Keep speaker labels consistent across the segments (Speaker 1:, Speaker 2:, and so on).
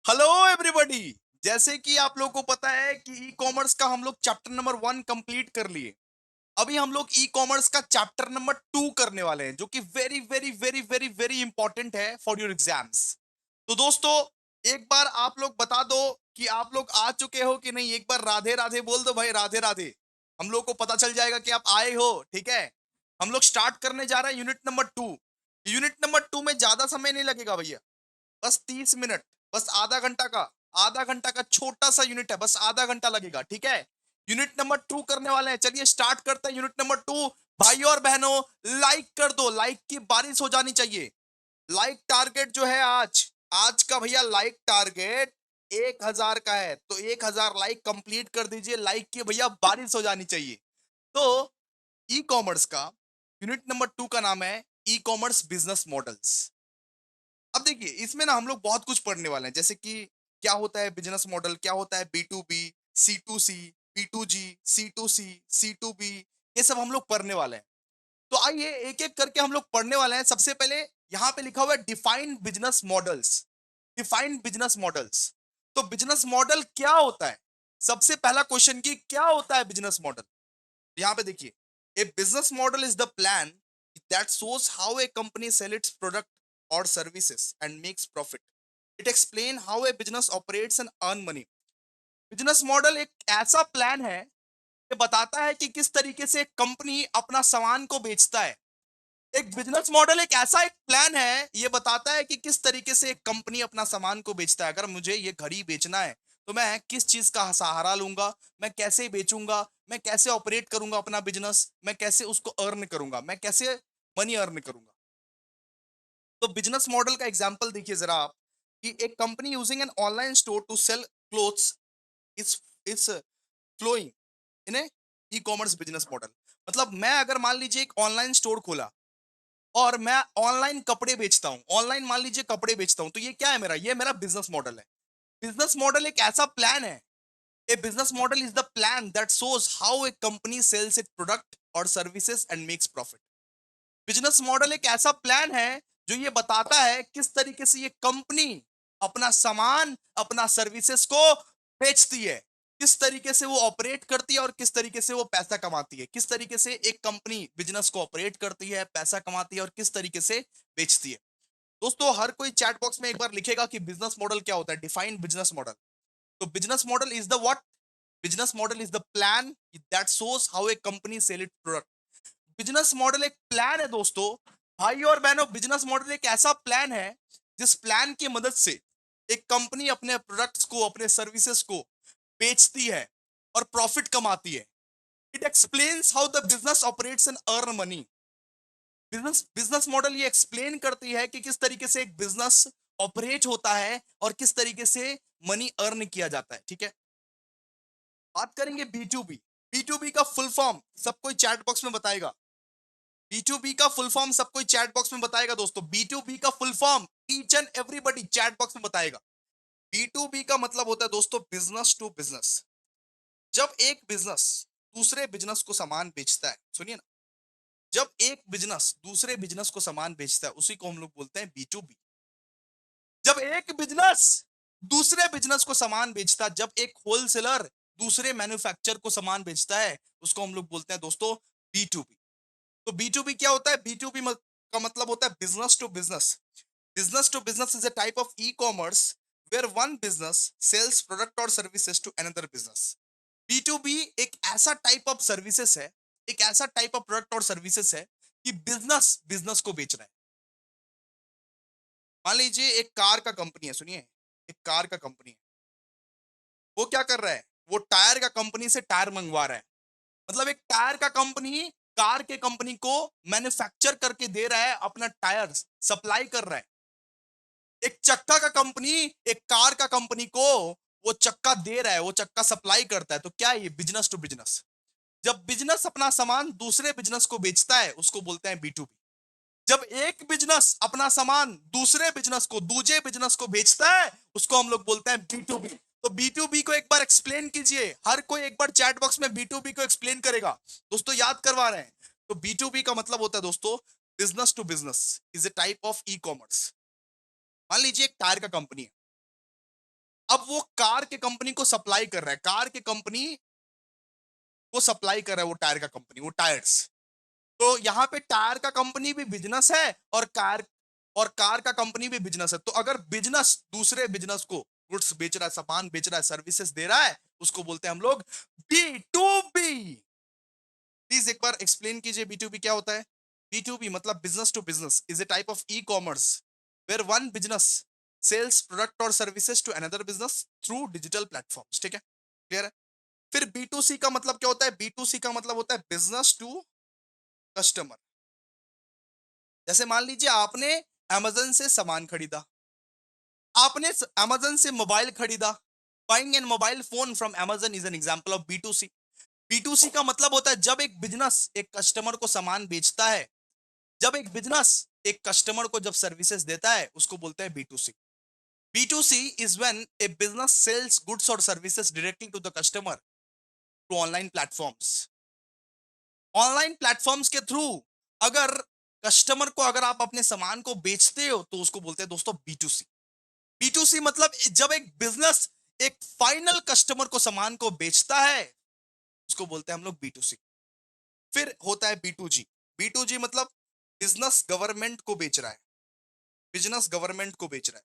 Speaker 1: Hello everybody. जैसे कि आप लोग को पता है कि ई कॉमर्स का हम लोग चैप्टर नंबर 1 कंप्लीट कर लिए। अभी हम लोग ई कॉमर्स का चैप्टर नंबर 2 करने वाले हैं, जो कि very very very very very important है फॉर योर एग्जाम्स। तो दोस्तों, एक बार आप लोग बता दो कि आप लोग आ चुके हो कि नहीं। एक बार राधे राधे बोल दो भाई, राधे राधे। हम लोग को पता चल जाएगा कि आप आए हो। ठीक है, हम लोग स्टार्ट करने जा रहे हैं यूनिट नंबर 2। यूनिट नंबर 2 में ज्यादा समय नहीं लगेगा भैया, बस 30 मिनट, बस आधा घंटा का। आधा घंटा का छोटा सा यूनिट है, बस आधा घंटा लगेगा। ठीक है, यूनिट नंबर 2 करने वाले हैं। चलिए स्टार्ट करते हैं यूनिट नंबर 2। भाई और बहनों, लाइक कर दो, लाइक की बारिश हो जानी चाहिए। लाइक टारगेट जो है आज आज का भैया, लाइक टारगेट 1000 का है, तो 1000 लाइक कंप्लीट कर दीजिए। लाइक की भैया बारिश हो जानी चाहिए। तो ई कॉमर्स का यूनिट नंबर 2 का नाम है ई कॉमर्स बिजनेस मॉडल्स। अब देखिए, इसमें ना हम लोग बहुत कुछ पढ़ने वाले हैं, जैसे कि क्या होता है बिजनेस मॉडल, क्या होता है B to B, C to C, B to G, C to C, C to B, ये सब हम लोग पढ़ने वाले हैं। तो आइए एक एक करके हम लोग पढ़ने वाले हैं। सबसे पहले यहाँ पे लिखा हुआ है defined business models. Defined business models, तो बिजनेस मॉडल क्या होता है? सबसे पहला क्वेश्चन की क्या होता है बिजनेस मॉडल। यहाँ पे देखिए, a business model is the plan that shows how a company sell its product or services and makes profit. It explain how a business operates and earn money. Business model एक ऐसा plan है, ये बताता है कि किस तरीके से एक कंपनी अपना सामान को बेचता है। एक बिजनेस मॉडल एक ऐसा एक प्लान है, ये बताता है कि किस तरीके से एक कंपनी अपना सामान को बेचता है। अगर मुझे ये घड़ी बेचना है, तो मैं किस चीज का सहारा लूंगा, मैं कैसे बेचूंगा, मैं कैसे ऑपरेट करूंगा अपना बिजनेस, मैं कैसे उसको अर्न करूंगा, मैं कैसे मनी अर्न करूंगा। तो बिजनेस मॉडल का एग्जांपल देखिए जरा आप, कि एक company using an online store to sell clothes is is flowing in a e commerce business model. मतलब मैं अगर मान लीजिए एक ऑनलाइन स्टोर खोला और मैं ऑनलाइन कपड़े बेचता हूं, ऑनलाइन मान लीजिए कपड़े बेचता हूं, तो ये क्या है मेरा, ये मेरा बिजनेस मॉडल है। बिजनेस मॉडल एक ऐसा प्लान है। A business model is the plan that shows how a company sells it product और services and makes profit. Business model एक ऐसा प्लान है जो ये बताता है किस तरीके से ये कंपनी अपना सामान, अपना सर्विसेज को बेचती है, किस तरीके से वो ऑपरेट करती है और किस तरीके से वो पैसा कमाती है, किस तरीके से एक कंपनी बिजनेस को ऑपरेट करती है, पैसा कमाती है और किस तरीके से बेचती है। दोस्तों, हर कोई चैट बॉक्स में एक बार लिखेगा कि बिजनेस मॉडल क्या होता है, डिफाइन बिजनेस मॉडल। तो business model is the what? Business model is the plan that shows how a company sell it product. Business model एक प्लान है दोस्तों। भाई और बहनों, बिजनेस मॉडल एक ऐसा प्लान है जिस प्लान की मदद से एक कंपनी अपने प्रोडक्ट्स को, अपने सर्विसेज को बेचती है और प्रॉफिट कमाती है। It explains how the business operates and earn money. Business business model ये एक्सप्लेन करती है कि किस तरीके से एक बिजनेस ऑपरेट होता है और किस तरीके से मनी अर्न किया जाता है। ठीक है, बात करेंगे B to B. B to B का फुल फॉर्म सब कोई चैट बॉक्स में बताएगा। बी टू बी का फुल फॉर्म सब कोई चैट बॉक्स में बताएगा दोस्तों। बी टू बी का full form each and everybody chat box में बताएगा। बी टू बी का मतलब होता है दोस्तों बिजनेस टू बिजनेस। जब एक बिजनेस दूसरे बिजनेस को सामान बेचता है, सुनिए ना, जब एक बिजनेस दूसरे बिजनेस को सामान बेचता है, उसी को हम लोग बोलते हैं बी टू बी। जब एक बिजनेस दूसरे बिजनेस को सामान बेचता है, जब एक होलसेलर दूसरे मैन्युफैक्चर को सामान बेचता है, उसको हम लोग बोलते हैं दोस्तों बी टू बी। तो बी टू बी क्या होता है? बी टू बी का मतलब होता है business to business. Business to business is a type of e commerce where one business sells product और services to another business. B to B एक ऐसा टाइप ऑफ सर्विसेज है, एक ऐसा टाइप ऑफ प्रोडक्ट और सर्विसेज है कि business business को बेच रहा है। मान लीजिए एक कार का कंपनी है, सुनिए, एक कार का कंपनी है। वो क्या कर रहा है? वो टायर का कंपनी से टायर मंगवा रहा है। मतलब एक टायर का कंपनी कार के कंपनी को मैन्युफैक्चर करके दे रहा है, अपना टायर सप्लाई कर रहा है। एक चक्का का कंपनी एक कार का कंपनी को वो चक्का दे रहा है, वो चक्का सप्लाई करता है। तो क्या है ये? Business to business. जब बिजनेस अपना सामान दूसरे बिजनेस को बेचता है, उसको बोलते हैं बी टू बी। जब एक बिजनेस अपना सामान दूसरे बिजनेस को, दूसरे बिजनेस को बेचता है, उसको हम लोग बोलते हैं बी टू बी। तो बी टू बी को एक बार एक्सप्लेन कीजिए। हर कोई एक बार चैट बॉक्स में बी टू बी को एक्सप्लेन करेगा। दोस्तों याद करवा रहे हैं। तो बी टू बी का मतलब होता है दोस्तों business to business is a type of e commerce. मान लीजिए एक टायर का कंपनी है। अब वो कार के कंपनी को सप्लाई कर रहा है, कार के कंपनी को सप्लाई कर रहा है वो टायर का कंपनी, वो टायर्स। तो यहाँ पे टायर का कंपनी भी बिजनेस है और कार का कंपनी भी बिजनेस है। तो अगर बिजनेस दूसरे बिजनेस को गुड्स बेच रहा है, सामान बेच रहा है, सर्विसेज दे रहा है, उसको बोलते हैं हम लोग बी टू बी। प्लीज एक बार एक्सप्लेन कीजिए बी टू बी क्या होता है। बी टू बी मतलब business to business is a type of e commerce where one business sells product और services to another business through digital platforms. ठीक है, क्लियर है। फिर बी टू सी का मतलब क्या होता है? बी टू सी का मतलब होता है बिजनेस टू कस्टमर। जैसे मान लीजिए आपने अमेजन से सामान खरीदा, आपने अमेजन से मोबाइल खरीदा। Buying an mobile phone from Amazon is an example of B to C. B to C का मतलब होता है जब एक बिजनेस एक कस्टमर को सामान बेचता है, जब एक बिजनेस एक कस्टमर को जब सर्विसेज देता है, उसको बोलते हैं B to C. B to C is when a business sells goods और services directly to the customer through online platforms. Online platforms के थ्रू अगर कस्टमर को अगर आप अपने सामान को बेचते हो तो उसको बोलते हैं दोस्तों B to C. B to C मतलब जब एक बिजनेस एक फाइनल कस्टमर को सामान को बेचता है, उसको बोलते हैं हम लोग बी टू सी। फिर होता है B to G. B to G मतलब बिजनेस गवर्नमेंट को बेच रहा है, बिजनेस गवर्नमेंट को बेच रहा है।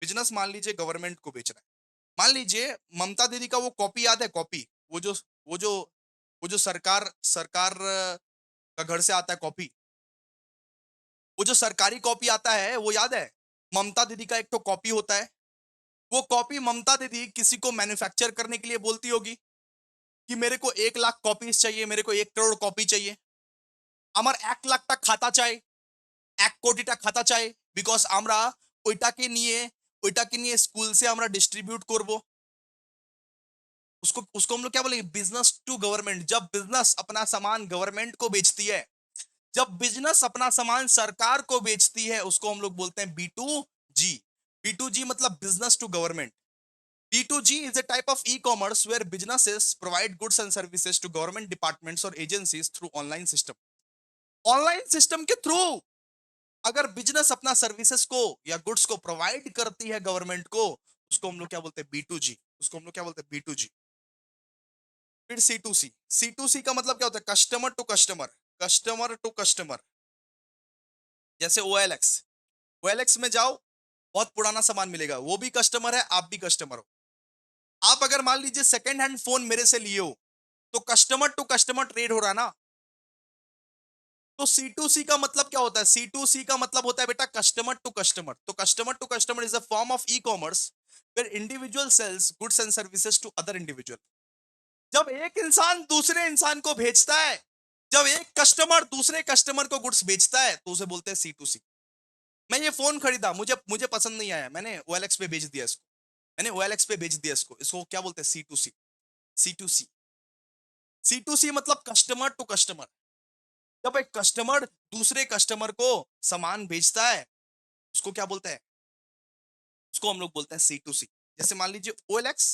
Speaker 1: बिजनेस मान लीजिए गवर्नमेंट को बेच रहा है। मान लीजिए ममता दीदी का वो कॉपी याद है, कॉपी, वो जो वो जो सरकार सरकार का घर से आता है कॉपी, वो जो सरकारी कॉपी आता है वो याद है? ममता दीदी का एक तो कॉपी होता है। वो कॉपी ममता दीदी किसी को मैन्युफैक्चर करने के लिए बोलती होगी कि मेरे को 1 लाख कॉपीज चाहिए, मेरे को 1 करोड़ कॉपी चाहिए, আমার 1 লাখ টা খাতা চাই, 1 কোটি টা খাতা চাই, বিকজ আমরা ওইটাকে নিয়ে স্কুল से আমরা ডিস্ট্রিবিউট করব। उसको उसको हम लोग क्या बोलेंगे? Business to government. जब बिजनेस अपना सामान गवर्नमेंट को बेचती है, जब बिजनेस अपना सामान सरकार को बेचती है, उसको हम लोग बोलते हैं B to G. B to G मतलब business to government. B to G is a type of e-commerce where businesses provide goods and services to government departments or agencies through online system। Online system के through अगर business अपना services को या goods को provide करती है government को, उसको हम लोग क्या बोलते हैं? बी टू जी। उसको हम लोग क्या बोलते हैं? बी टू जी। फिर सी to C. C to C का मतलब क्या होता है? Customer to customer, customer to customer. जैसे OLX, OLX में जाओ, बहुत पुराना सामान मिलेगा, वो भी कस्टमर है, आप भी कस्टमर हो। आप अगर मान लीजिए सेकंड हैंड फोन मेरे से लिए हो, तो कस्टमर टू कस्टमर ट्रेड हो रहा ना। तो सी टू सी का मतलब क्या होता है? सी टू सी का मतलब होता है बेटा कस्टमर टू कस्टमर। तो customer to customer is a form of e commerce where individual sells goods and services to other individual. जब एक इंसान दूसरे इंसान को भेजता है, जब एक कस्टमर दूसरे कस्टमर को गुड्स बेचता है, तो उसे बोलते हैं सी टू सी। मैं ये फोन खरीदा, मुझे मुझे पसंद नहीं आया, मैंने OLX पे बेच दिया इसको, मैंने OLX पे बेच दिया इसको, इसको क्या बोलते हैं? C to C. C to C. C to C मतलब कस्टमर टू कस्टमर। जब एक कस्टमर दूसरे कस्टमर को सामान बेचता है, उसको क्या बोलते हैं? उसको हम लोग बोलते हैं सी टू सी। जैसे मान लीजिए OLX,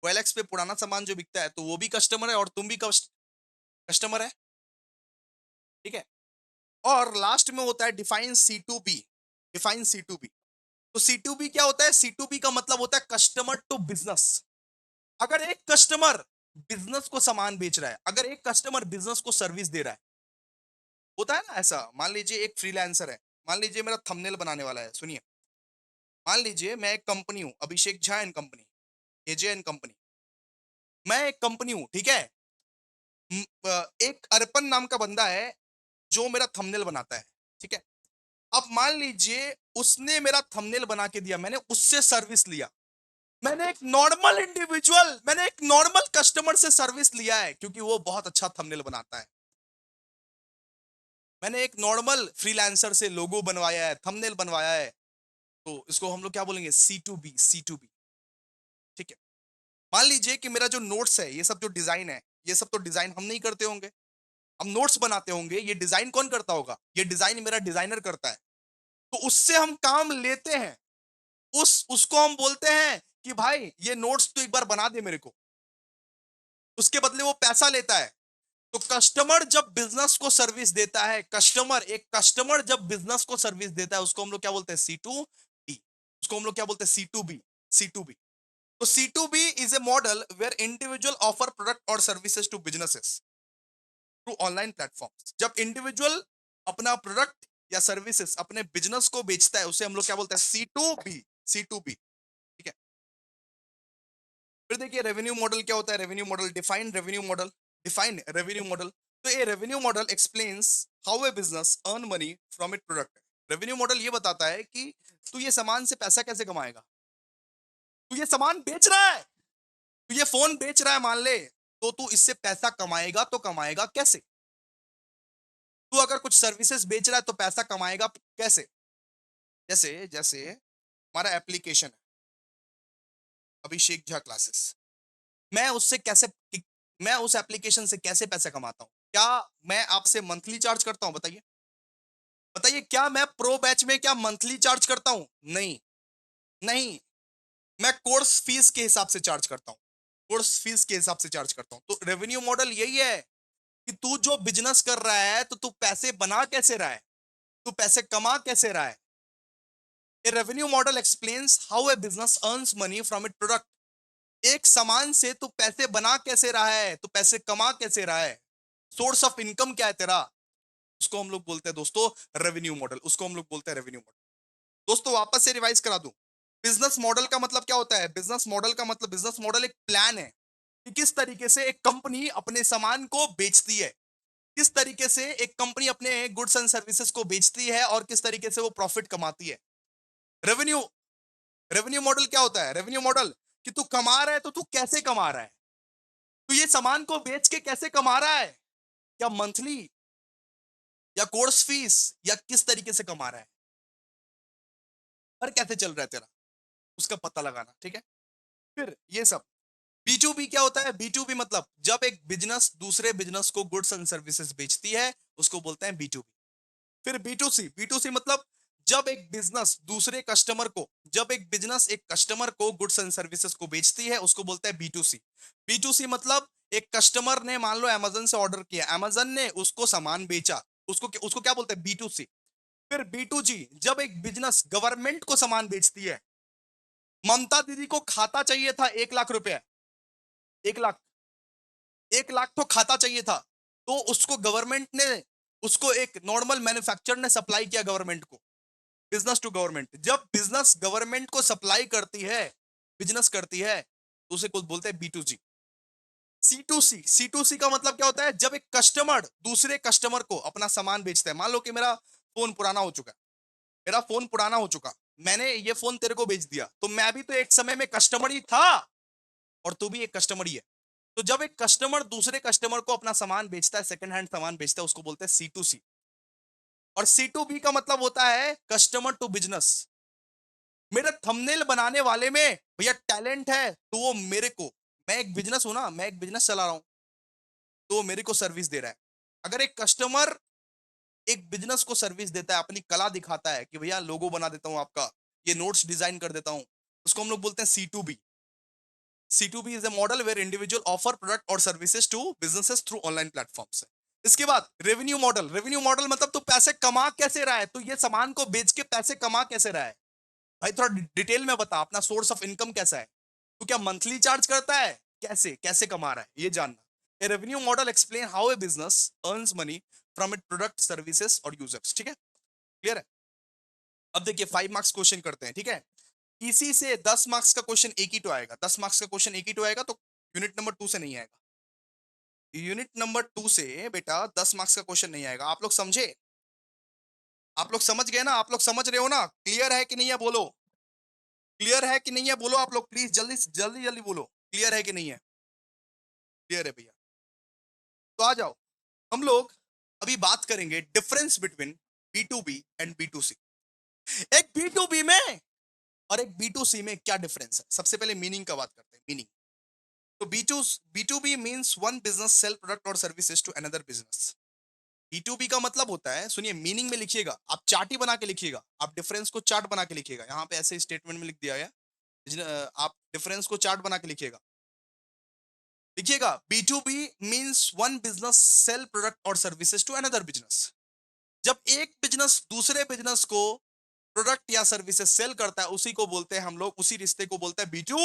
Speaker 1: OLX पे पुराना सामान जो बिकता है, तो वो भी कस्टमर है और तुम भी कस्टमर है। ठीक है। और लास्ट में होता है define C to B. Define C to B. तो सी टू बी क्या होता है? सी टू बी का मतलब होता है कस्टमर टू बिजनेस। अगर एक कस्टमर बिजनेस को सामान बेच रहा है, अगर एक कस्टमर बिजनेस को सर्विस दे रहा है, होता है ना ऐसा। मान लीजिए एक फ्रीलांसर है, मान लीजिए मेरा थंबनेल बनाने वाला है, सुनिए। मान लीजिए मैं एक कंपनी हूं, Abhishek Jha and company, AJ and company. मैं एक कंपनी हूं, ठीक है। एक अर्पण नाम का बंदा है जो मेरा थंबनेल बनाता है, ठीक है। अब मान लीजिए उसने मेरा थंबनेल बना के दिया, मैंने उससे सर्विस लिया। मैंने एक नॉर्मल कस्टमर से सर्विस लिया है क्योंकि वो बहुत अच्छा थंबनेल बनाता है। मैंने एक नॉर्मल फ्रीलांसर से लोगो बनवाया है, थंबनेल बनवाया है। तो इसको हम लोग क्या बोलेंगे? C to B. C to B. ठीक है। मान लीजिए कि मेरा जो नोट्स है, ये सब जो डिजाइन है, ये सब तो डिजाइन हम नहीं करते होंगे, हम नोट्स बनाते होंगे। ये डिजाइन कौन करता होगा? ये डिजाइन मेरा डिजाइनर करता है। तो उससे हम काम लेते हैं, उसको हम बोलते हैं कि भाई ये नोट्स तो एक बार बना दे मेरे को, उसके बदले वो पैसा लेता है। तो कस्टमर जब बिजनेस को सर्विस देता है, एक कस्टमर जब बिजनेस को सर्विस देता है, उसको हम लोग क्या बोलते हैं? C to D. उसको हम लोग क्या बोलते हैं, C2B। C2B, तो C2B is a model where individual offer product और services to businesses through online platforms. जब इंडिविजुअल अपना प्रोडक्ट या सर्विसेज अपने बिजनेस को बेचता है, उसे हम लोग क्या बोलते हैं, C2B। C2B, ठीक है। फिर देखिए रेवेन्यू मॉडल क्या होता है। Revenue model, define revenue model. Define revenue model, तो ये revenue model explains how a business earn money from it product. Revenue model ये बताता है कि तू ये सामान से पैसा कैसे कमाएगा। तू ये सामान बेच रहा है, तू ये फोन बेच रहा है मान ले, तो तू इससे पैसा कमाएगा, तो कमाएगा कैसे। तू अगर कुछ सर्विसेज बेच रहा है तो पैसा कमाएगा कैसे। जैसे जैसे हमारा एप्लीकेशन है, अभिषेक झा क्लासेस। मैं उससे कैसे, मैं उस एप्लीकेशन से कैसे पैसे कमाता हूं। क्या मैं आपसे मंथली चार्ज करता हूं, बताइए। बताइए, क्या मैं प्रो बैच में क्या मंथली चार्ज करता हूं। नहीं, नहीं, मैं कोर्स फीस के हिसाब से चार्ज करता हूं। कोर्स फीस के हिसाब से चार्ज करता हूं। तो रेवेन्यू मॉडल यही है कि तू जो बिजनेस कर रहा है, तो तू पैसे बना कैसे रहा है, तू पैसे कमा कैसे रहा है। A revenue model explains how a business earns money from it product. एक सामान से तू पैसे बना कैसे रहा है, तू पैसे कमा कैसे रहा है, सोर्स ऑफ इनकम क्या है तेरा, उसको हम लोग बोलते हैं दोस्तों रेवेन्यू मॉडल। उसको हम लोग बोलते हैं रेवेन्यू मॉडल। दोस्तों वापस से रिवाइज करा दूं, बिजनेस मॉडल का मतलब क्या होता है। बिजनेस मॉडल का मतलब, बिजनेस मॉडल एक प्लान है कि किस तरीके से एक कंपनी अपने सामान को बेचती है, किस तरीके से एक कंपनी अपने गुड्स एंड सर्विसेज को बेचती है और किस तरीके से वो प्रॉफिट कमाती है। रेवेन्यू, रेवेन्यू मॉडल क्या होता है। रेवेन्यू मॉडल कि तू कमा रहा है तो तू कैसे कमा रहा है, तू ये सामान को बेच के कैसे कमा रहा है, क्या मंथली या कोर्स फीस, या किस तरीके से कमा रहा है, और कैसे चल रहा है तेरा, उसका पता लगाना, ठीक है। फिर ये सब बी टू बी क्या होता है। बी टू बी मतलब जब एक बिजनेस दूसरे बिजनेस को गुड्स एंड सर्विसेज बेचती है, उसको बोलते हैं बी टू बी। फिर B to C, B to C मतलब जब एक बिजनेस दूसरे कस्टमर को, जब एक बिजनेस एक कस्टमर को गुड्स एंड सर्विसेज को बेचती है, उसको बोलते हैं B to C. B to C मतलब एक कस्टमर ने मान लो अमेजन से ऑर्डर किया, अमेजन ने उसको सामान बेचा, उसको उसको क्या बोलते हैं, बी टू सी। फिर बी टू जी, जब एक बिजनेस गवर्नमेंट को सामान बेचती है। ममता दीदी को खाता चाहिए था 1 लाख रुपया, 1 लाख, 1 लाख तो खाता चाहिए था, तो उसको गवर्नमेंट ने, उसको एक नॉर्मल मैन्युफैक्चरर ने सप्लाई किया गवर्नमेंट को। बिजनेस टू गवर्नमेंट, जब बिजनेस गवर्नमेंट को सप्लाई करती है, बिजनेस करती है, तो उसे कुछ बोलते हैं B to G. C to C, C to C का मतलब क्या होता है, जब एक कस्टमर दूसरे कस्टमर को अपना सामान बेचता है। मान लो कि मेरा फोन पुराना हो चुका है, मेरा फोन पुराना हो चुका, मैंने ये फोन तेरे को बेच दिया, तो मैं भी तो एक समय में कस्टमर ही था, और तू भी एक कस्टमर ही है। तो जब एक कस्टमर दूसरे कस्टमर को अपना सामान बेचता है, सेकंड हैंड सामान बेचता है, उसको बोलते हैं सी टू सी। और सी टू बी का मतलब होता है कस्टमर टू बिजनेस। मेरे थंबनेल बनाने वाले में भैया टैलेंट है, तो वो मेरे को, मैं एक बिजनेस हूं ना, मैं एक बिजनेस चला रहा हूं, तो वो मेरे को सर्विस दे रहा है। अगर एक कस्टमर एक बिजनेस को सर्विस देता है, अपनी कला दिखाता है कि भैया लोगो बना देता हूं आपका, ये नोट्स डिजाइन कर देता हूं, उसको हम लोग बोलते हैं C to B. C2B is a model where individual offer product or services to businesses through online platforms. इसके बाद रेवेन्यू मॉडल, रेवेन्यू मॉडल मतलब तू पैसे कमा कैसे रहा है, तू ये सामान को बेच के पैसे कमा कैसे रहा है। भाई थोड़ा डिटेल में बता, अपना सोर्स ऑफ इनकम कैसा है, तू क्या मंथली चार्ज करता है, कैसे कैसे कमा रहा है, ये जानना। A revenue model explain how a business earns money from it product services और यूजर्स, ठीक है, क्लियर है। अब देखिए 5 मार्क्स क्वेश्चन करते हैं, ठीक है। इसी से 10 मार्क्स का क्वेश्चन एक ही तो आएगा, 10 मार्क्स का क्वेश्चन एक ही तो आएगा, तो यूनिट नंबर 2 से नहीं आएगा। यूनिट नंबर 2 से बेटा 10 मार्क्स का क्वेश्चन नहीं आएगा। आप लोग समझे, आप लोग समझ गए ना, आप लोग समझ रहे हो ना, क्लियर है कि नहीं है बोलो, क्लियर है कि नहीं है बोलो, आप लोग प्लीज जल्दी जल्दी जल्दी बोलो, क्लियर है कि नहीं है। क्लियर है भैया, तो आ जाओ। हम लोग अभी बात करेंगे difference between B to B and B to C. एक बी टू बी में और एक बी टू सी में क्या डिफरेंस है, सबसे पहले मीनिंग का बात करते हैं, मीनिंग। तो B2B means one business sell product और services to another business. B2B का मतलब होता है, सुनिए मीनिंग में लिखिएगा, आप चार्ट ही बना के लिखिएगा, आप डिफरेंस को चार्ट बना के लिखिएगा, यहाँ पे ऐसे स्टेटमेंट में लिख दिया है, आप डिफरेंस को चार्ट बना के लिखिएगा। लिखिएगा B2B means one business sell product और सर्विसेज टू अनदर बिजनेस। जब एक बिजनेस दूसरे बिजनेस को प्रोडक्ट या सर्विसेज सेल करता है, उसी को बोलते हैं हम लोग, उसी रिश्ते को बोलते हैं B to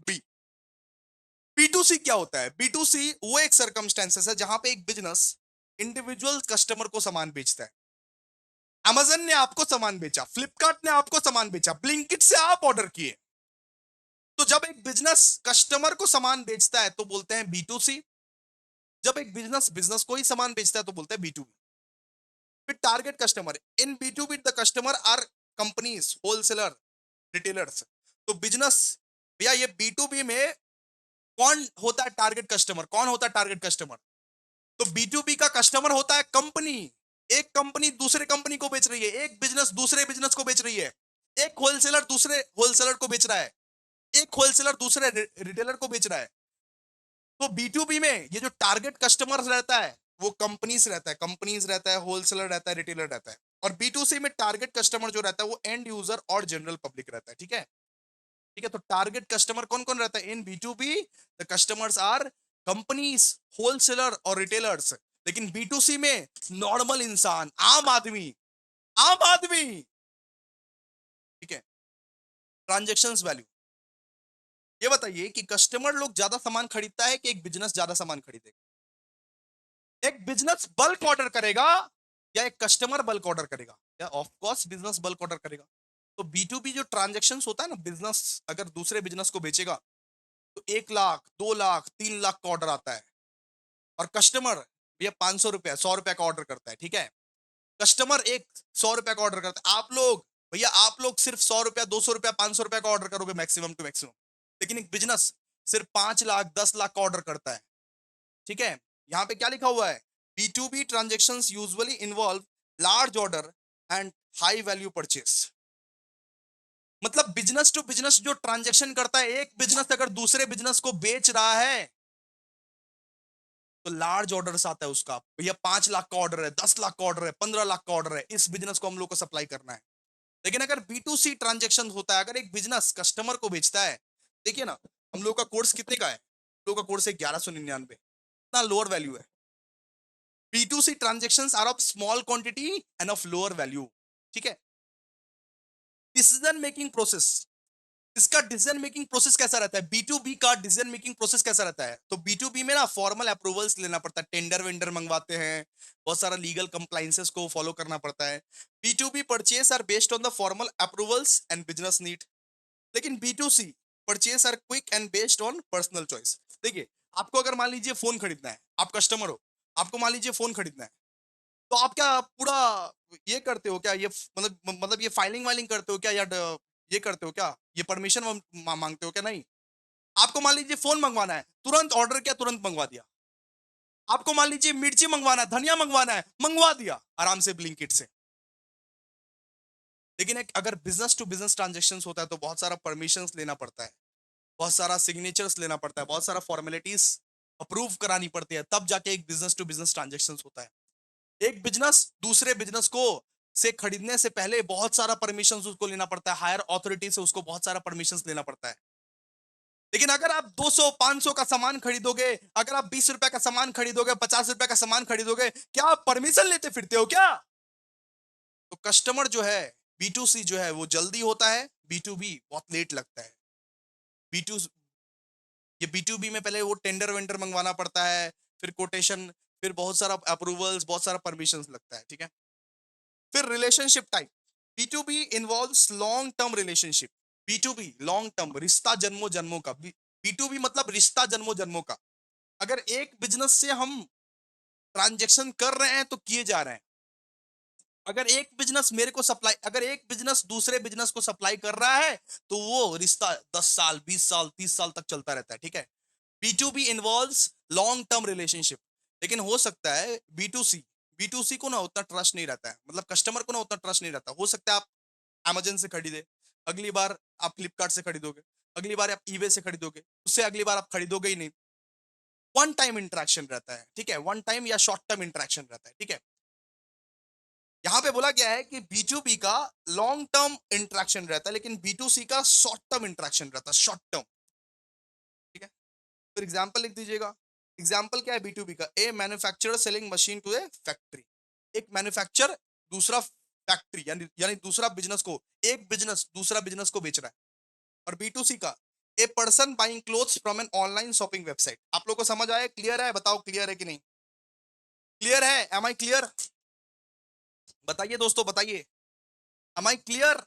Speaker 1: B. B to C क्या होता है? बी टू सी वो एक सर्कमस्टेंसेस है जहां पे एक बिजनेस इंडिविजुअल कस्टमर को सामान बेचता है। अमेजन ने आपको सामान बेचा, फ्लिपकार्ट ने आपको सामान बेचा, ब्लिंकिट से आप ऑर्डर किए। तो जब एक बिजनेस कस्टमर को सामान बेचता है तो बोलते हैं बी टू सी। जब एक बिजनेस बिजनेस को ही सामान बेचता है तो बोलते हैं बी टू बी। फिर target customer, in B to B the customer are companies, wholesaler, retailers. तो बिजनेस, भैया ये बी टू बी में कौन होता है टारगेट कस्टमर? कौन होता है टारगेट कस्टमर? तो बी टू बी का कस्टमर होता है कंपनी। एक कंपनी दूसरे कंपनी को बेच रही है, एक बिजनेस दूसरे बिजनेस को बेच रही है, एक होलसेलर दूसरे होलसेलर को बेच रहा है, एक होलसेलर दूसरे रिटेलर को बेच रहा है। तो बी टू बी में ये जो टारगेट कस्टमर रहता है वो कंपनीज रहता है, कंपनीज रहता है, होलसेलर रहता है, रिटेलर रहता है। और बी टू सी में टारगेट कस्टमर जो रहता है वो एंड यूजर और जनरल पब्लिक रहता है। ठीक है, ठीक है। तो टारगेट कस्टमर कौन कौन रहता है in B to B? The customers are companies, wholesaler और रिटेलर्स। लेकिन बी टू सी में नॉर्मल इंसान, आम आदमी, आम आदमी। ठीक है। ट्रांजेक्शन वैल्यू, ये बताइए कि कस्टमर लोग ज्यादा सामान खरीदता है कि एक बिजनेस ज्यादा सामान खरीदेगा? एक बिजनेस बल्क ऑर्डर करेगा या एक कस्टमर बल्क ऑर्डर करेगा? या of course business bulk order करेगा। तो बी टू बी जो ट्रांजेक्शन होता है ना, बिजनेस अगर दूसरे बिजनेस को बेचेगा तो 1 लाख, 2 लाख, 3 लाख का ऑर्डर आता है। और कस्टमर भैया 500 रुपया, 100 रुपया का ऑर्डर करता है। ठीक है, कस्टमर एक 100 रुपया का ऑर्डर करता है। आप लोग, भैया आप लोग सिर्फ 100 रुपया, 200 रुपया, 500 रुपया का ऑर्डर करोगे मैक्सिमम टू मैक्सिमम। लेकिन एक बिजनेस सिर्फ 5 लाख, 10 लाख का ऑर्डर करता है। ठीक है, यहाँ पे क्या लिखा हुआ है? B to B transaction usually involve large order and high value purchase. मतलब बिजनेस टू बिजनेस जो ट्रांजेक्शन करता है, एक बिजनेस अगर दूसरे बिजनेस को बेच रहा है तो लार्ज ऑर्डर आता है उसका। भैया 5 लाख का ऑर्डर है, 10 लाख का ऑर्डर है, 15 लाख का ऑर्डर है, इस बिजनेस को हम लोग को सप्लाई करना है। लेकिन अगर बी टू सी ट्रांजेक्शन होता है, अगर एक बिजनेस कस्टमर को बेचता है, देखिए ना, हम लोग का कोर्स कितने का है? हम लोग का कोर्स है 1199, इतना लोअर वैल्यू है। B to C transaction are of small quantity and of lower value. ठीक है। डिसीजन मेकिंग प्रोसेस, इसका डिसीजन मेकिंग प्रोसेस कैसा रहता है? बी टू बी का डिसीजन मेकिंग प्रोसेस कैसा रहता है? तो बी टू बी में ना फॉर्मल अप्रूवल्स लेना पड़ता है, टेंडर वेंडर मंगवाते हैं, बहुत सारा लीगल कंप्लाइंसेस को फॉलो करना पड़ता है। B to B purchase are based on the formal approvals and business need. लेकिन B to C purchase are quick and based on personal choice. देखिए, आपको अगर मान लीजिए फोन खरीदना है, आप कस्टमर हो, आपको मान लीजिए फोन खरीदना है, तो आप क्या पूरा ये करते हो क्या, ये मतलब ये फाइलिंग वाइलिंग करते हो क्या, या ये करते हो क्या, ये परमिशन मांगते हो क्या? नहीं। आपको मान लीजिए फोन मंगवाना है, तुरंत ऑर्डर किया, तुरंत मंगवा दिया। आपको मान लीजिए मिर्ची मंगवाना है, धनिया मंगवाना है, मंगवा दिया आराम से ब्लिंकिट से। लेकिन एक अगर बिजनेस टू बिजनेस ट्रांजेक्शन होता है तो बहुत सारा परमिशन लेना पड़ता है, बहुत सारा सिग्नेचर्स लेना पड़ता है, बहुत सारा फॉर्मेलिटीज अप्रूव करानी पड़ती है, तब जाके एक बिजनेस टू बिजनेस ट्रांजेक्शन होता है। एक बिजनेस दूसरे बिजनेस को से खरीदने से पहले बहुत सारा परमिशन उसको लेना पड़ता है, हायर अथॉरिटी से उसको बहुत सारा परमिशन लेना पड़ता है। लेकिन अगर आप 200, 500 का सामान खरीदोगे, अगर आप 20 रुपए का सामान खरीदोगे, 50 रुपए का सामान खरीदोगे, क्या आप परमिशन लेते फिरते हो क्या? तो कस्टमर जो है, बी टू सी जो है वो जल्दी होता है, बी टू बी बहुत लेट लगता है। बी टू ये बी टू बी में पहले वो टेंडर वेंडर मंगवाना पड़ता है, फिर कोटेशन, फिर बहुत सारा अप्रूवल्स, बहुत सारा परमिशन लगता है। ठीक है। फिर relationship type, B to B involves long term relationship. B to B long term, रिश्ता जन्मों जन्मों का। बी टू बी मतलब रिश्ता जन्मों जन्मों का। अगर एक बिजनेस से हम ट्रांजेक्शन कर रहे हैं तो किए जा रहे हैं। अगर एक बिजनेस मेरे को सप्लाई, अगर एक बिजनेस दूसरे बिजनेस को सप्लाई कर रहा है तो वो रिश्ता 10 साल, 20 साल, 30 साल तक चलता रहता है। ठीक है। B to B involves long term relationship. लेकिन हो सकता है बी टू सी को ना उतना ट्रस्ट नहीं रहता है, मतलब कस्टमर को ना उतना ट्रस्ट नहीं रहता। हो सकता है आप अमेजन से खरीदे, अगली बार आप फ्लिपकार्ट से खरीदोगे, अगली बार आप ईबे से खरीदोगे, उससे अगली बार आप खरीदोगे ही नहीं। वन टाइम इंटरेक्शन रहता है। ठीक है, वन टाइम या शॉर्ट टर्म इंटरेक्शन रहता है। ठीक है। यहां पे बोला गया है कि बी टू बी का लॉन्ग टर्म इंटरेक्शन रहता है, लेकिन बी टू सी का शॉर्ट टर्म इंटरेक्शन रहता है, शॉर्ट टर्म। ठीक है। फिर एग्जाम्पल लिख दीजिएगा। एग्जाम्पल क्या है बी टू बी का? A manufacturer selling machine to a factory. एक मैन्युफैक्चर दूसरा फैक्ट्री यानी यानी दूसरा बिजनेस को, एक बिजनेस दूसरा बिजनेस को बेच रहा है। और B2C का, a person buying clothes from an online shopping website. आप लोग को समझ आया? क्लियर है? बताओ क्लियर है कि नहीं? क्लियर है? Am I clear? बताइए दोस्तों, बताइए, एम आई क्लियर?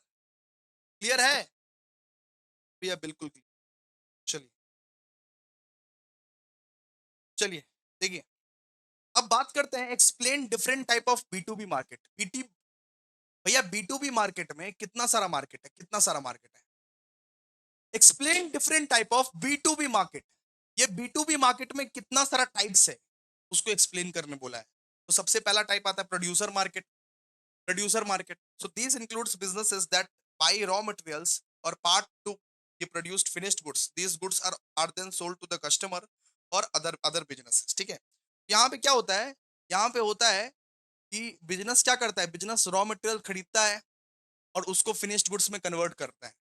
Speaker 1: क्लियर है भैया? बिल्कुल clear। चलिए, चलिए, देखिए, अब बात करते हैं explain different type of B2B market. BT भैया, B2B मार्केट में कितना सारा मार्केट है, कितना सारा मार्केट है। Explain different type of B2B market. ये B2B मार्केट में कितना सारा टाइप्स है, उसको एक्सप्लेन करने बोला है। तो सबसे पहला टाइप आता है producer market. Producer market, so this includes businesses that buy raw materials और पार्ट टू ये produced finished goods. These goods are then sold to the customer और अदर अदर बिजनेसेस। ठीक है, यहाँ पे क्या होता है, यहाँ पे होता है कि बिजनेस क्या करता है, बिजनेस रॉ मटेरियल खरीदता है और उसको फिनिश्ड गुड्स में कन्वर्ट करता है।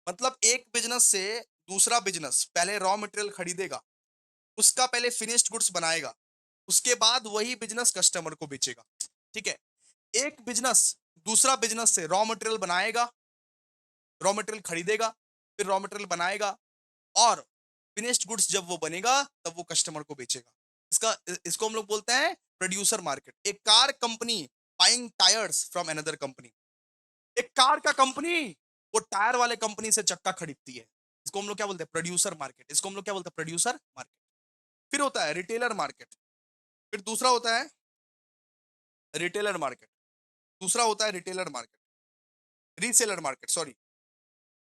Speaker 1: मतलब एक बिजनेस से दूसरा बिजनेस पहले रॉ मटेरियल खरीदेगा, उसका पहले फिनिश्ड गुड्स बनाएगा, उसके बाद वही बिजनेस कस्टमर को बेचेगा। ठीक है, एक बिजनेस दूसरा बिजनेस से रॉ मटेरियल बनाएगा, रॉ मटेरियल खरीदेगा, फिर रॉ मटेरियल बनाएगा और फिनिश्ड गुड्स जब वो बनेगा तब वो कस्टमर को बेचेगा। इसका इसको हम लोग बोलते हैं प्रोड्यूसर मार्केट। एक car company buying tyres from another company. एक कार का कंपनी वो टायर वाले कंपनी से चक्का खरीदती है, इसको हम लोग क्या बोलते हैं, प्रोड्यूसर मार्केट। इसको हम लोग क्या बोलते हैं, प्रोड्यूसर मार्केट। फिर होता है रिटेलर मार्केट। फिर दूसरा होता है रिटेलर मार्केट। दूसरा होता है retailer market, reseller market, sorry.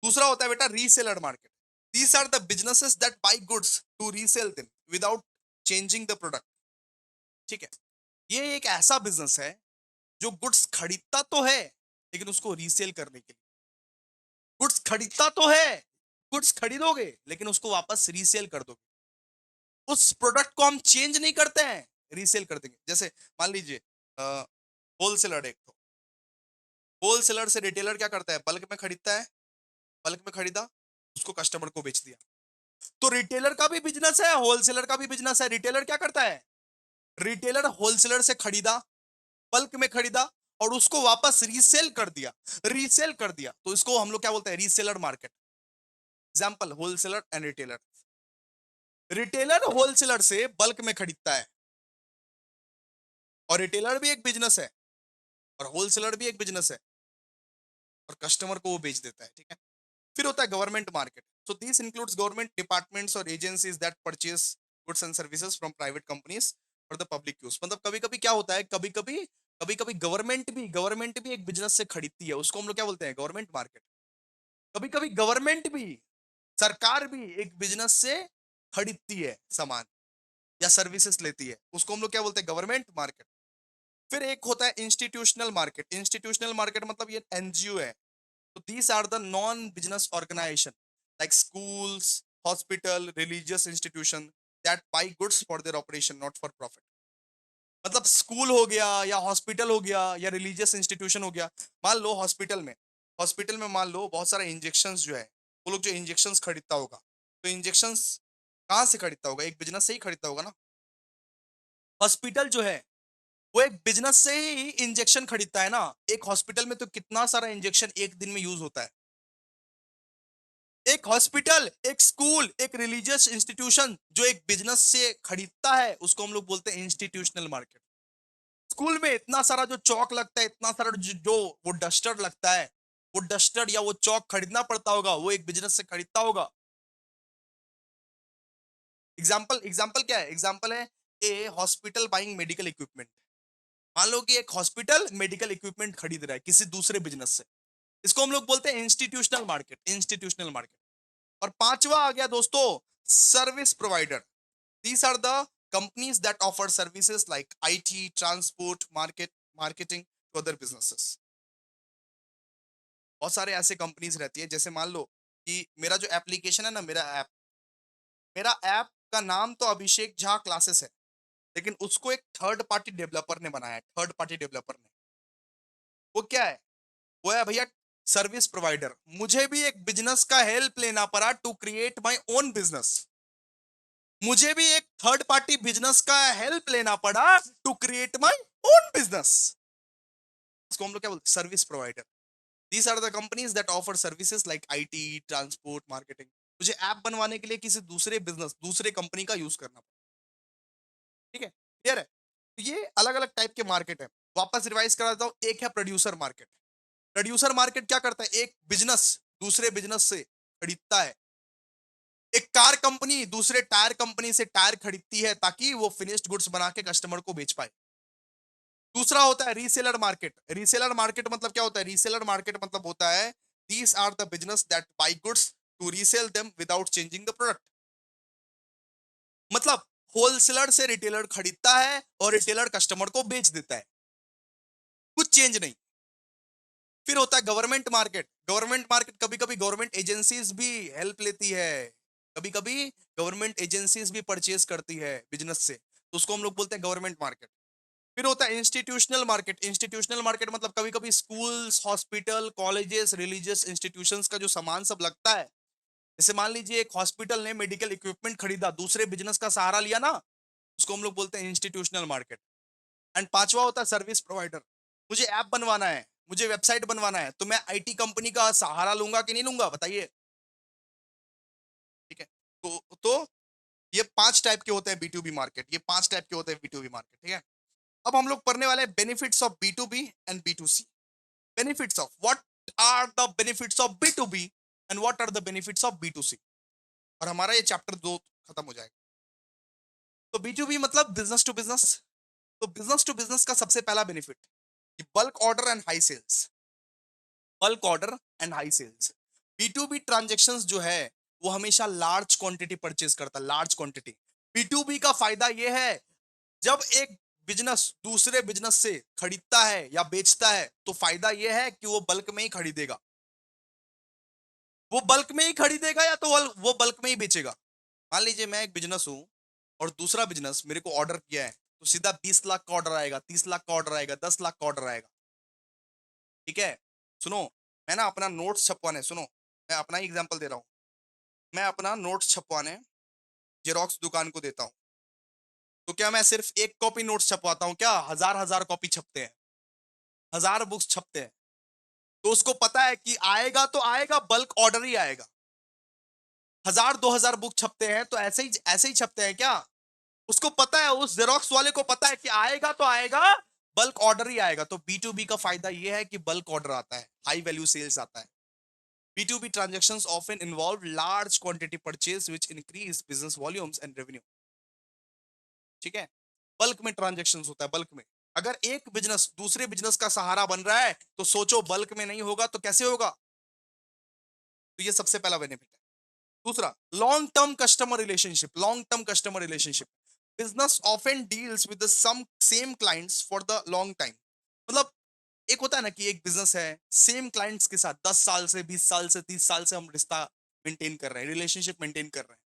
Speaker 1: दूसरा होता है बेटा reseller market. These are the businesses that buy goods to resell them without changing the product. ठीक है, ये एक ऐसा बिजनेस है जो गुड्स खरीदता तो है लेकिन उसको रीसेल करने के लिए। गुड्स खरीदता तो है, गुड्स खरीदोगे लेकिन उसको वापस रीसेल कर दोगे। उस प्रोडक्ट को हम चेंज नहीं करते हैं, रीसेल कर देंगे। जैसे मान लीजिए होलसेलर, एक तो होलसेलर से रिटेलर क्या करता है, बल्क में खरीदता है, बल्क में खरीदा, उसको कस्टमर को बेच दिया। तो रिटेलर का भी बिजनेस है, होलसेलर का भी बिजनेस है। रिटेलर क्या करता है, रिटेलर होलसेलर से खरीदा, बल्क में खरीदा और उसको वापस रीसेल कर दिया, रीसेल कर दिया। तो इसको हम लोग क्या बोलते हैं, reseller market. Example wholesaler and retailer. Retailer wholesaler से बल्क में खरीदता है और रिटेलर भी एक बिजनेस है और होलसेलर भी एक बिजनेस है और कस्टमर को वो बेच देता है। ठीक है, फिर होता है government market. So this includes government departments और agencies that purchase goods and services from private companies for the public use. मतलब कभी कभी क्या होता है, कभी कभी गवर्नमेंट भी एक बिजनेस से खरीदती है, उसको हम लोग क्या बोलते हैं, गवर्नमेंट मार्केट। कभी कभी गवर्नमेंट भी, सरकार भी एक बिजनेस से खरीदती है सामान या सर्विसेज लेती है, उसको हम लोग क्या बोलते हैं, गवर्नमेंट मार्केट। फिर एक होता है इंस्टीट्यूशनल मार्केट। इंस्टीट्यूशनल मार्केट मतलब ये एनजीओ है। So these are the non-business organization like schools, hospital, religious institution that buy goods for their operation, not for profit. मतलब स्कूल हो गया या हॉस्पिटल हो गया या रिलीजियस इंस्टीट्यूशन हो गया। मान लो हॉस्पिटल में मान लो बहुत सारे इंजेक्शंस जो है, वो लोग जो इंजेक्शंस खरीदता होगा, तो इंजेक्शंस कहाँ से खरीदता होगा, एक बिजनेस से ही खरीदता होगा ना। हॉस्पिटल जो है वो एक बिजनेस से ही इंजेक्शन खरीदता है ना। एक हॉस्पिटल में तो कितना सारा इंजेक्शन एक दिन में यूज होता है। एक हॉस्पिटल, एक स्कूल, एक रिलीजियस इंस्टीट्यूशन जो एक बिजनेस से खरीदता है, उसको हम लोग बोलते हैं इंस्टीट्यूशनल मार्केट। स्कूल में इतना सारा जो चौक लगता है, इतना सारा जो वो डस्टर लगता है, वो डस्टर या वो चौक खरीदना पड़ता होगा, वो एक बिजनेस से खरीदता होगा। एग्जाम्पल एग्जाम्पल क्या है, एग्जाम्पल है ए हॉस्पिटल बाइंग मेडिकल इक्विपमेंट। मान लो कि एक हॉस्पिटल मेडिकल इक्विपमेंट खरीद रहा है किसी दूसरे बिजनेस से, इसको हम लोग बोलते हैं इंस्टीट्यूशनल मार्केट, इंस्टीट्यूशनल मार्केट। और पांचवा आ गया दोस्तों, service provider. These are the companies that offer services like IT, transport, marketing to other businesses. बहुत सारे ऐसे कंपनीज रहती है, जैसे मान लो कि मेरा जो एप्लीकेशन है ना, मेरा ऐप का नाम तो अभिषेक झा क्लासेस है, लेकिन उसको एक थर्ड पार्टी डेवलपर ने बनाया है। थर्ड पार्टी डेवलपर ने, वो क्या है, वो है भैया सर्विस प्रोवाइडर। मुझे भी एक बिजनेस का हेल्प लेना पड़ा to create my own business. मुझे भी एक थर्ड पार्टी बिजनेस का हेल्प लेना पड़ा to create my own business. इसको हम लोग क्या बोलते हैं, service provider. These are the companies that offer services like IT, transport, marketing. मुझे ऐप बनवाने के लिए किसी दूसरे बिजनेस, दूसरे कंपनी का यूज करना पड़ता है, ठीक है, क्लियर है? तो ये अलग अलग टाइप के मार्केट है। वापस रिवाइज कराता हूँ, एक है प्रोड्यूसर मार्केट। प्रोड्यूसर मार्केट क्या करता है, एक बिजनेस दूसरे बिजनेस से खरीदता है। एक कार कंपनी दूसरे टायर कंपनी से टायर खरीदती है ताकि वो फिनिश्ड गुड्स बना के कस्टमर को बेच पाए। दूसरा होता है रीसेलर मार्केट। रीसेलर मार्केट मतलब क्या होता है, रीसेलर मार्केट मतलब होता है these are the business that buy goods to resell them without changing the product. मतलब होलसेलर से रिटेलर खरीदता है और रिटेलर कस्टमर को बेच देता है, कुछ चेंज नहीं। फिर होता है गवर्नमेंट मार्केट। गवर्नमेंट मार्केट कभी कभी गवर्नमेंट एजेंसीज भी हेल्प लेती है, कभी कभी गवर्नमेंट एजेंसीज भी परचेज करती है बिजनेस से, तो उसको हम लोग बोलते हैं गवर्नमेंट मार्केट। फिर होता है इंस्टीट्यूशनल मार्केट। इंस्टीट्यूशनल मार्केट मतलब कभी कभी schools, hospital, colleges, religious institutions का जो सामान सब लगता है, जैसे मान लीजिए एक हॉस्पिटल ने मेडिकल इक्विपमेंट खरीदा, दूसरे बिजनेस का सहारा लिया ना, उसको हम लोग बोलते हैं इंस्टीट्यूशनल मार्केट। एंड पांचवा होता है सर्विस प्रोवाइडर। मुझे ऐप बनवाना है, मुझे वेबसाइट बनवाना है, तो मैं आईटी कंपनी का सहारा लूंगा कि नहीं लूंगा, बताइए? ठीक है, तो ये 5 टाइप के होते हैं बी टू बी मार्केट, ये 5 टाइप के होते हैं बी टू बी मार्केट, ठीक है। अब हम लोग पढ़ने वाले हैं benefits of B to B and B to C. Benefits of, what are the benefits of B to B and what are the benefits of B to C, और हमारा ये चैप्टर 2 खत्म हो जाएगा। तो बी टू बी मतलब business to business. तो business to business का सबसे पहला benefit, bulk order and high sales. Bulk order and high sales. B to B transaction जो है वो हमेशा लार्ज क्वांटिटी परचेज करता है, large quantity. B to B का फायदा ये है, जब एक बिजनेस दूसरे बिजनेस से खरीदता है या बेचता है तो फायदा यह है कि वो बल्क में ही खरीदेगा, वो बल्क में ही खरीदेगा या तो वो बल्क में ही बेचेगा। मान लीजिए मैं एक बिजनेस हूं और दूसरा बिजनेस मेरे को ऑर्डर किया है, तो सीधा 20 लाख का ऑर्डर आएगा, 30 लाख का ऑर्डर आएगा, 10 लाख का ऑर्डर आएगा, ठीक है। सुनो, मैं ना अपना नोट्स छपवाने, सुनो मैं अपना ही एग्जांपल दे रहा हूँ, मैं अपना नोट्स छपवाने जेरोक्स दुकान को देता हूँ, तो क्या मैं सिर्फ एक कॉपी नोट्स छपवाता हूँ क्या, हजार हजार कॉपी छपते हैं, हजार बुक्स छपते हैं। तो उसको पता है कि आएगा तो आएगा, बल्क ऑर्डर ही आएगा। 1000 2000 बुक छपते हैं तो ऐसे ही छपते हैं क्या, उसको पता है, उस जेरोक्स वाले को पता है कि आएगा तो आएगा, बल्क ऑर्डर ही आएगा। तो बी टू बी का फायदा यह है कि बल्क ऑर्डर आता है, हाई वैल्यू सेल्स आता है। B to B transaction often involve large quantity purchase which increase business volumes and revenue, ठीक है। बल्क में ट्रांजेक्शन होता है, बल्क में। अगर एक बिजनेस दूसरे बिजनेस का सहारा बन रहा है तो सोचो बल्क में नहीं होगा तो कैसे होगा। तो ये सबसे पहला बेनिफिट है। दूसरा, long term customer relationship. Long term customer relationship, business often deals with the some same clients for the long time. मतलब एक होता है ना कि एक बिजनेस है, सेम क्लाइंट्स के साथ 10 साल से, 20 साल से, 30 साल से हम रिश्ता मेंटेन कर रहे हैं, रिलेशनशिप मेंटेन कर रहे हैं,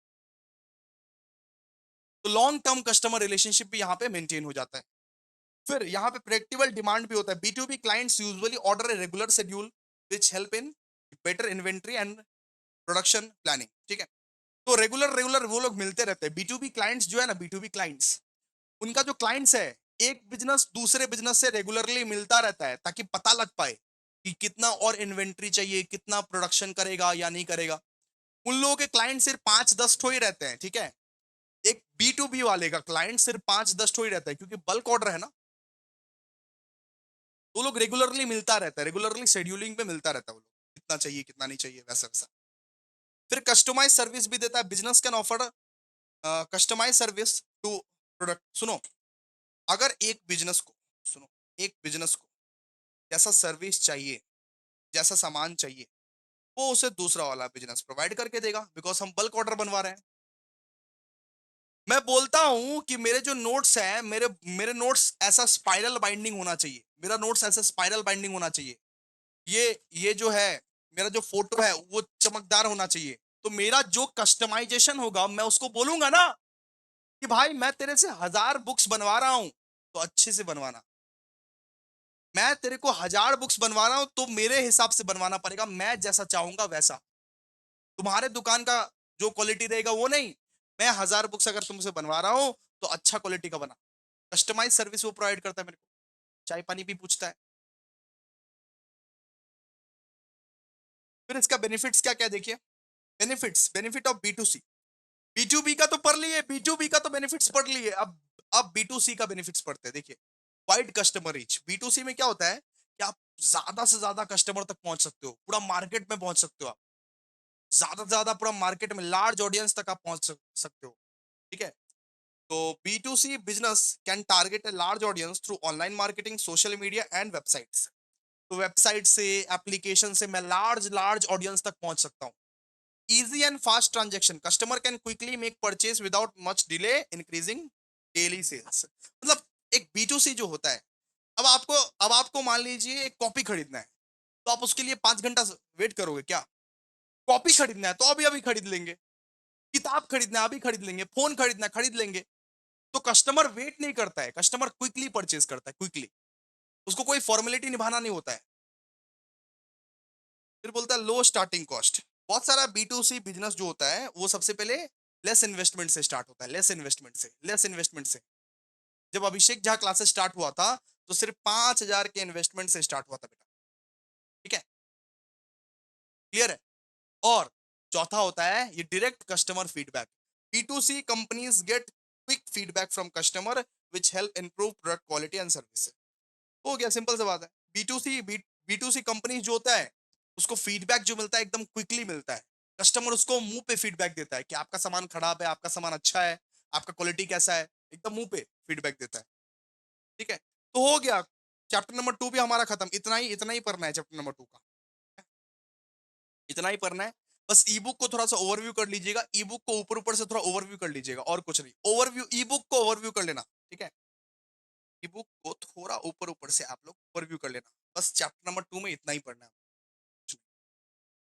Speaker 1: तो लॉन्ग टर्म कस्टमर रिलेशनशिप भी यहाँ पे मेंटेन हो जाता है। फिर यहाँ पे प्रेडिक्टेबल डिमांड भी होता है। B to B clients usually order a regular schedule which help in better inventory and production planning, ठीक है। तो रेगुलर रेगुलर वो लोग मिलते रहते हैं। बी टू बी क्लाइंट्स जो है ना, बी टू बी क्लाइंट्स, उनका जो क्लाइंट्स है, एक बिजनेस दूसरे बिजनेस से रेगुलरली मिलता रहता है ताकि पता लग पाए कि कितना और इन्वेंट्री चाहिए, कितना प्रोडक्शन करेगा या नहीं करेगा। उन लोगों के क्लाइंट सिर्फ 5-10 ठो ही रहते हैं, ठीक है। एक बी टू बी वाले का क्लाइंट सिर्फ 5-10 ठो ही रहता है, क्योंकि बल्क ऑर्डर है ना, वो लोग रेगुलरली मिलता रहता है, रेगुलरली शेड्यूलिंग पे मिलता रहता है, वो लोग कितना चाहिए कितना नहीं चाहिए, वैसा वैसा। फिर कस्टमाइज सर्विस भी देता है। Business can offer customise service to product. सुनो, अगर एक बिजनेस को, सुनो, एक बिजनेस को जैसा सर्विस चाहिए, जैसा सामान चाहिए, वो उसे दूसरा वाला बिजनेस प्रोवाइड करके देगा, बिकॉज हम बल्क ऑर्डर बनवा रहे हैं। मैं बोलता हूं कि मेरे जो नोट्स हैं, मेरे मेरे नोट्स ऐसा स्पाइरल बाइंडिंग होना चाहिए, मेरा नोट्स ऐसा स्पाइरल बाइंडिंग होना चाहिए, ये जो है, मेरा जो फोटो है वो चमकदार होना चाहिए। तो मेरा जो कस्टमाइजेशन होगा मैं उसको बोलूंगा ना कि भाई मैं तेरे से 1000 बुक्स बनवा रहा हूं, तो अच्छे से बनवाना। मैं तेरे को 1000 बुक्स बनवा रहा हूं तो मेरे हिसाब से बनवाना पड़ेगा, मैं जैसा चाहूंगा वैसा। तुम्हारे दुकान का जो क्वालिटी रहेगा वो नहीं। मैं 1000 बुक्स अगर तुमसे बनवा रहा हूं तो अच्छा क्वालिटी का बना। कस्टमाइज सर्विस वो प्रोवाइड करता है मेरे को, चाय पानी भी पूछता है, फिर इसका बेनिफिट्स क्या क्या देखिए। Benefits, benefit of B to C. B to B का तो पढ़ लिए, बी टू बी का तो बेनिफिट्स पढ़ लिए, अब बी टू सी का बेनिफिट्स पढ़ते हैं। देखिए, wide customer reach. B to C में क्या होता है कि आप ज्यादा से ज्यादा कस्टमर तक पहुंच सकते हो, पूरा मार्केट में पहुंच सकते हो आप, ज्यादा से ज्यादा पूरा मार्केट में लार्ज ऑडियंस तक आप पहुंच सकते हो। ठीक है। तो B to C business can target a large audience through online marketing, social media and websites. तो वेबसाइट से, एप्लीकेशन से मैं लार्ज लार्ज ऑडियंस तक पहुंच सकता हूँ। Easy and fast transaction, customer can quickly make purchase without much delay, increasing daily sales. मतलब एक बी टू सी जो होता है, अब आपको मान लीजिए एक कॉपी खरीदना है, तो आप उसके लिए 5 घंटा वेट करोगे क्या? कॉपी खरीदना है तो अभी अभी खरीद लेंगे, किताब खरीदना है अभी खरीद लेंगे, फोन खरीदना है खरीद लेंगे। तो कस्टमर वेट नहीं करता है, कस्टमर क्विकली परचेज करता है, क्विकली। उसको कोई फॉर्मेलिटी निभाना नहीं होता है। फिर बोलता है लो स्टार्टिंग कॉस्ट। बहुत सारा बी टू सी बिजनेस जो होता है वो सबसे पहले लेस इन्वेस्टमेंट से स्टार्ट होता है, लेस इन्वेस्टमेंट से। जब अभिषेक झा क्लासेस स्टार्ट हुआ था तो सिर्फ 5,000 के इन्वेस्टमेंट से स्टार्ट हुआ था बेटा। ठीक है, क्लियर है। और चौथा होता है ये direct customer feedback. B to C companies get quick feedback from customer which help improve product quality and service. हो गया, सिंपल सा बात है। बी टू सी कंपनी जो होता है उसको फीडबैक जो मिलता है एकदम क्विकली मिलता है। कस्टमर उसको मुंह पे फीडबैक देता है कि आपका सामान खराब है, आपका सामान अच्छा है, आपका क्वालिटी कैसा है, एकदम मुंह पे फीडबैक देता है। ठीक है, तो हो गया। चैप्टर नंबर 2 भी हमारा खत्म। इतना ही पढ़ना है चैप्टर नंबर 2 का, इतना ही पढ़ना है। बस ई बुक को थोड़ा सा ओवरव्यू कर लीजिएगा, ई बुक को ऊपर ऊपर से थोड़ा ओवरव्यू कर लीजिएगा, और कुछ नहीं। ओवरव्यू, ई बुक को ओवरव्यू कर लेना। ठीक है, ई बुक को थोड़ा ऊपर ऊपर से आप लोग ओवरव्यू कर लेना। बस चैप्टर नंबर 2 में इतना ही पढ़ना है।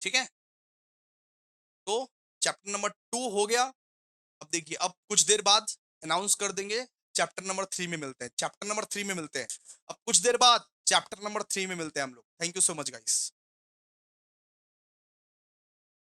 Speaker 1: ठीक है, तो चैप्टर नंबर 2 हो गया। अब देखिए, अब कुछ देर बाद अनाउंस कर देंगे चैप्टर नंबर 3 में मिलते हैं, चैप्टर नंबर 3 में मिलते हैं। अब कुछ देर बाद चैप्टर नंबर 3 में मिलते हैं हम लोग। Thank you so much guys.